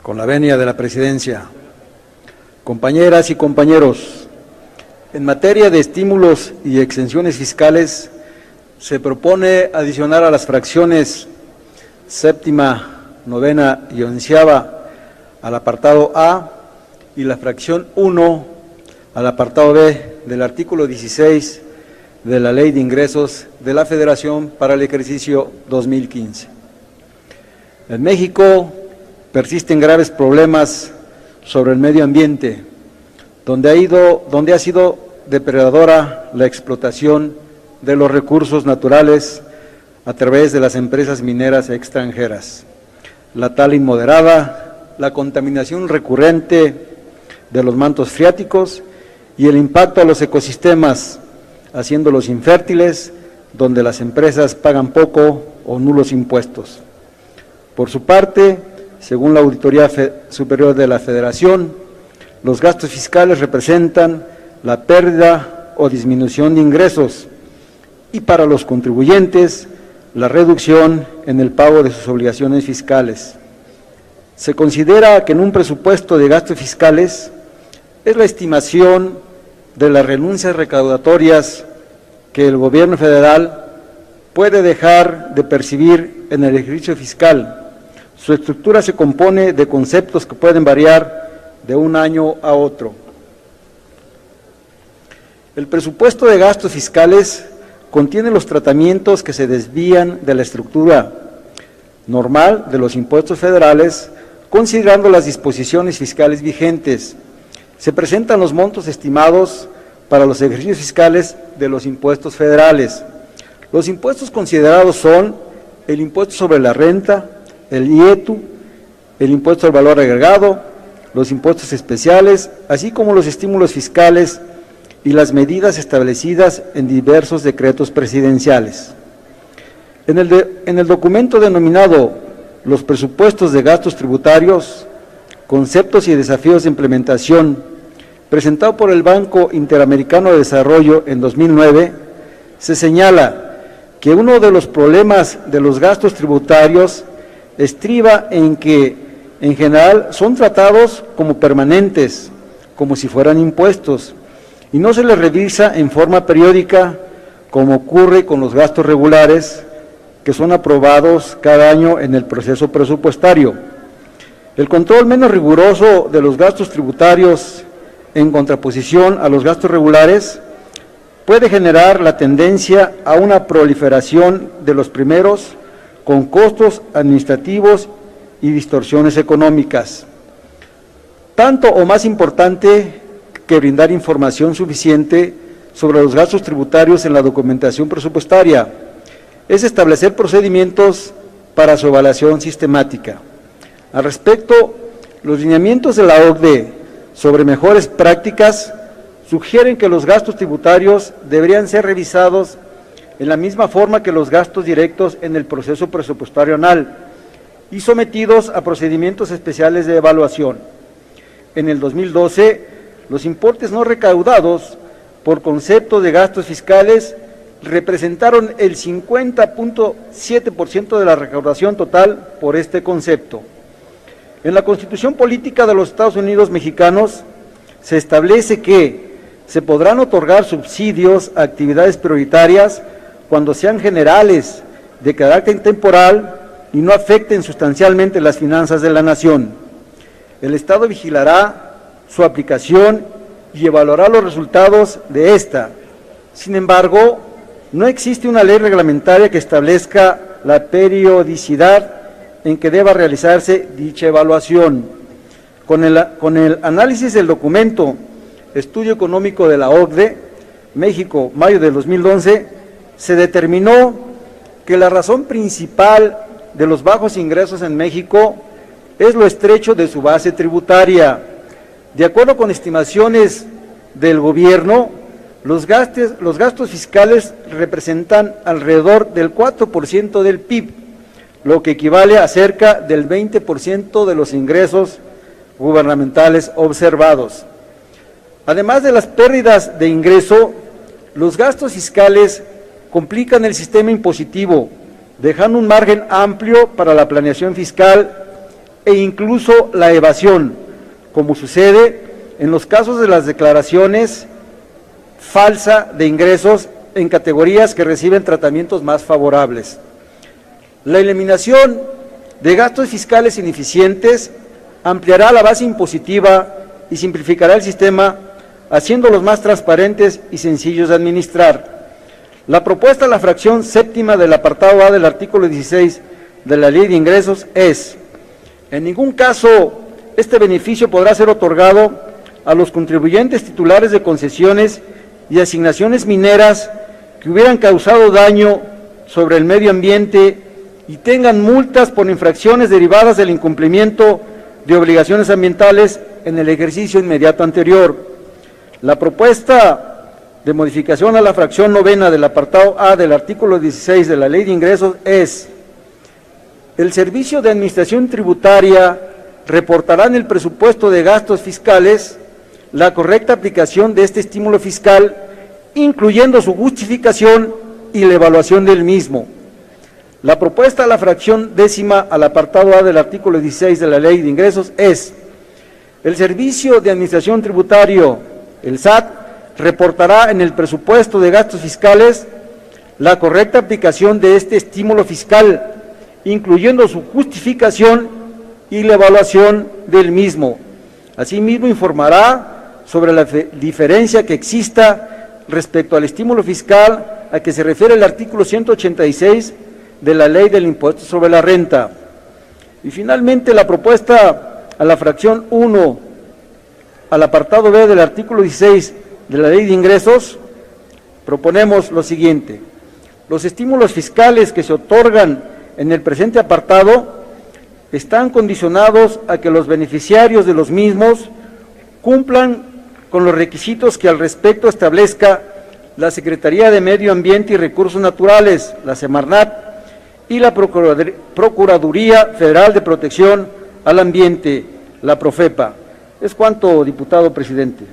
Con la venia de la Presidencia, compañeras y compañeros, en materia de estímulos y exenciones fiscales, se propone adicionar a las fracciones séptima, novena y onceava al apartado A y la fracción 1 al apartado B del artículo 16 de la Ley de Ingresos de la Federación para el ejercicio 2015. En México persisten graves problemas sobre el medio ambiente, donde ha sido depredadora la explotación de los recursos naturales a través de las empresas mineras extranjeras, la tala inmoderada, la contaminación recurrente de los mantos freáticos y el impacto a los ecosistemas, haciéndolos infértiles, donde las empresas pagan poco o nulos impuestos. Por su parte, según la Auditoría Superior de la Federación, los gastos fiscales representan la pérdida o disminución de ingresos y para los contribuyentes, la reducción en el pago de sus obligaciones fiscales. Se considera que en un presupuesto de gastos fiscales es la estimación de las renuncias recaudatorias que el gobierno federal puede dejar de percibir en el ejercicio fiscal. Su estructura se compone de conceptos que pueden variar de un año a otro. El presupuesto de gastos fiscales contiene los tratamientos que se desvían de la estructura normal de los impuestos federales, considerando las disposiciones fiscales vigentes. Se presentan los montos estimados para los ejercicios fiscales de los impuestos federales. Los impuestos considerados son el impuesto sobre la renta, el IETU, el impuesto al valor agregado, los impuestos especiales, así como los estímulos fiscales y las medidas establecidas en diversos decretos presidenciales. En el documento denominado Los presupuestos de gastos tributarios, conceptos y desafíos de implementación, presentado por el Banco Interamericano de Desarrollo en 2009, se señala que uno de los problemas de los gastos tributarios estriba en que, en general, son tratados como permanentes, como si fueran impuestos, y no se les revisa en forma periódica, como ocurre con los gastos regulares, que son aprobados cada año en el proceso presupuestario. El control menos riguroso de los gastos tributarios, en contraposición a los gastos regulares, puede generar la tendencia a una proliferación de los primeros, con costos administrativos y distorsiones económicas. Tanto o más importante que brindar información suficiente sobre los gastos tributarios en la documentación presupuestaria, es establecer procedimientos para su evaluación sistemática. Al respecto, los lineamientos de la OCDE sobre mejores prácticas sugieren que los gastos tributarios deberían ser revisados en la misma forma que los gastos directos en el proceso presupuestario anual y sometidos a procedimientos especiales de evaluación. En el 2012, los importes no recaudados por concepto de gastos fiscales representaron el 50.7% de la recaudación total por este concepto. En la Constitución Política de los Estados Unidos Mexicanos se establece que se podrán otorgar subsidios a actividades prioritarias cuando sean generales, de carácter temporal y no afecten sustancialmente las finanzas de la nación. El Estado vigilará su aplicación y evaluará los resultados de esta. Sin embargo, no existe una ley reglamentaria que establezca la periodicidad en que deba realizarse dicha evaluación. Con el análisis del documento Estudio Económico de la OCDE, México, mayo de 2011, se determinó que la razón principal de los bajos ingresos en México es lo estrecho de su base tributaria. De acuerdo con estimaciones del gobierno, los gastos fiscales representan alrededor del 4% del PIB, lo que equivale a cerca del 20% de los ingresos gubernamentales observados. Además de las pérdidas de ingreso, los gastos fiscales complican el sistema impositivo, dejando un margen amplio para la planeación fiscal e incluso la evasión, como sucede en los casos de las declaraciones falsa de ingresos en categorías que reciben tratamientos más favorables. La eliminación de gastos fiscales ineficientes ampliará la base impositiva y simplificará el sistema, haciéndolos más transparentes y sencillos de administrar. La propuesta a la fracción séptima del apartado A del artículo 16 de la Ley de Ingresos es: en ningún caso este beneficio podrá ser otorgado a los contribuyentes titulares de concesiones y asignaciones mineras que hubieran causado daño sobre el medio ambiente y tengan multas por infracciones derivadas del incumplimiento de obligaciones ambientales en el ejercicio inmediato anterior. La propuesta de modificación a la fracción novena del apartado A del artículo 16 de la Ley de Ingresos es: el Servicio de Administración Tributaria reportará en el presupuesto de gastos fiscales la correcta aplicación de este estímulo fiscal, incluyendo su justificación y la evaluación del mismo. La propuesta a la fracción décima al apartado A del artículo 16 de la Ley de Ingresos es: el Servicio de Administración Tributario, el SAT, reportará en el presupuesto de gastos fiscales la correcta aplicación de este estímulo fiscal, incluyendo su justificación y la evaluación del mismo. Asimismo, informará sobre la diferencia que exista respecto al estímulo fiscal a que se refiere el artículo 186 de la Ley del Impuesto sobre la Renta. Y finalmente, la propuesta a la fracción 1 al apartado B del artículo 16 de la Ley de Ingresos, proponemos lo siguiente: los estímulos fiscales que se otorgan en el presente apartado están condicionados a que los beneficiarios de los mismos cumplan con los requisitos que al respecto establezca la Secretaría de Medio Ambiente y Recursos Naturales, la Semarnat, y la Procuraduría Federal de Protección al Ambiente, la Profepa. Es cuanto, diputado presidente.